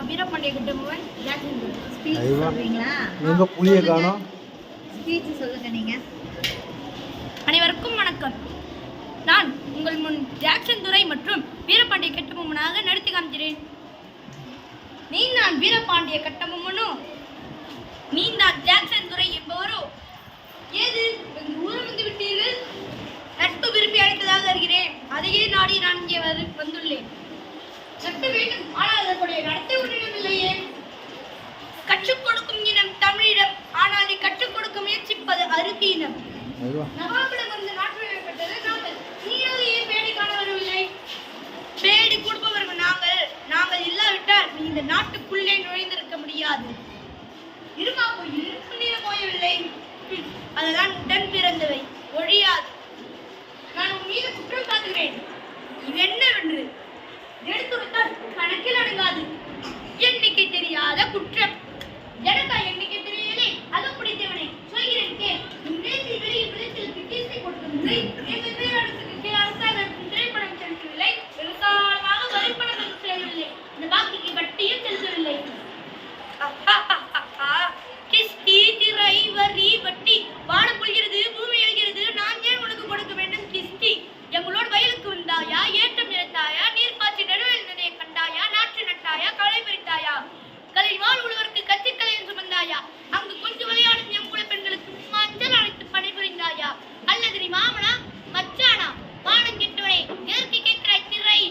Veerapandiya Kattabomman Jackson துரை. Speech சொல்றீங்களா? நீங்க புளிய காணோம். ஸ்பீச் சொல்லுங்க நீங்க. அனைவருக்கும் வணக்கம். நான் உங்கள் முன் ஜாக்சன் துரை மற்றும் வீரபாண்டிய கட்டபொம்மனாக நடித்து காண்கிறேன். நான் வீரபாண்டிய கட்டபொம்மனோ, நான் ஜாக்சன் துரை என்பவரோ ஏது ஊரம் வந்து விட்டீர்கள்? நட்பு விரும்பி அழைத்ததாக இருக்கிறேன். அதையே நாடி நான் இங்கே வந்துள்ளேன். நட்பு வேண்டும், ஆனால் அதற்குடைய நடத்தை உன்னிடம் இல்லையே. கற்றுக் கொடுக்கும் இனம் தமிழிடம், ஆனால் நீ கற்றுக் கொடுக்க முயற்சிப்பது அருகி இனம். நவாபிடம் வந்து நாட்டு பெற்றது நாங்கள். நீ ஏன் பேடி காண வரவில்லை? பேடி கொடுப்பவர்கள் நாங்கள் இல்லாவிட்டால் நீ இந்த நாட்டுக்குள்ளே நுழைந்திருக்க முடியாது. இருமா போயவில்லை, அதுதான் உடன் பிறந்தவை, ஒழியாது. நான் உன் மீது குற்றம் சாட்டுகிறேன். என்னவென்று எடுத்துரைத்தால் கணக்கில் அடங்காது. எண்ணிக்கை தெரியாத குற்றம். எனக்கா எண்ணிக்கை தெரியலே? அது பிடித்தவனை சொல்கிறேன் கே. இந்நேரத்தில் வெளியே விளைச்சல் கிட்டீசை கொடுக்கவில்லை. எங்கள் பேரரசுக்கு கீழ் அரசாங்கத்தின் திரைப்படம் செலுத்தவில்லை. வெறுக்காலமாக வரிப்பணம் செல்லவில்லை. இந்த பாக்கிக்கு வட்டியும் செலுத்தவில்லை. கிஸ்தி திரை வரி வட்டி வாட பொழிகிறது, பூமி எழுகிறது. நான் ஏன் உனக்கு கொடுக்க வேண்டும் கிஸ்தி? எங்களோடு வயலுக்கு வந்தாயா? ஏற்றம் நிறுத்தாயா? நீர் பாய்ச்சி நடுவில் நிலையை கண்டாயா? நாற்று நட்டாயா? களை பறித்தாயா? களில் வாழ் உழுவருக்கு கத்திக்கலையும் சுமந்தாயா? அங்கு கொஞ்சம் விளையாடும் எங்குள்ள பெண்களுக்கு மஞ்சள் அழைத்து பணிபுரிந்தாயா? அல்லது நீ மாமனா மச்சானா? மானம் கெட்டவனே, எதற்கு கேட்கிறாய் திரை?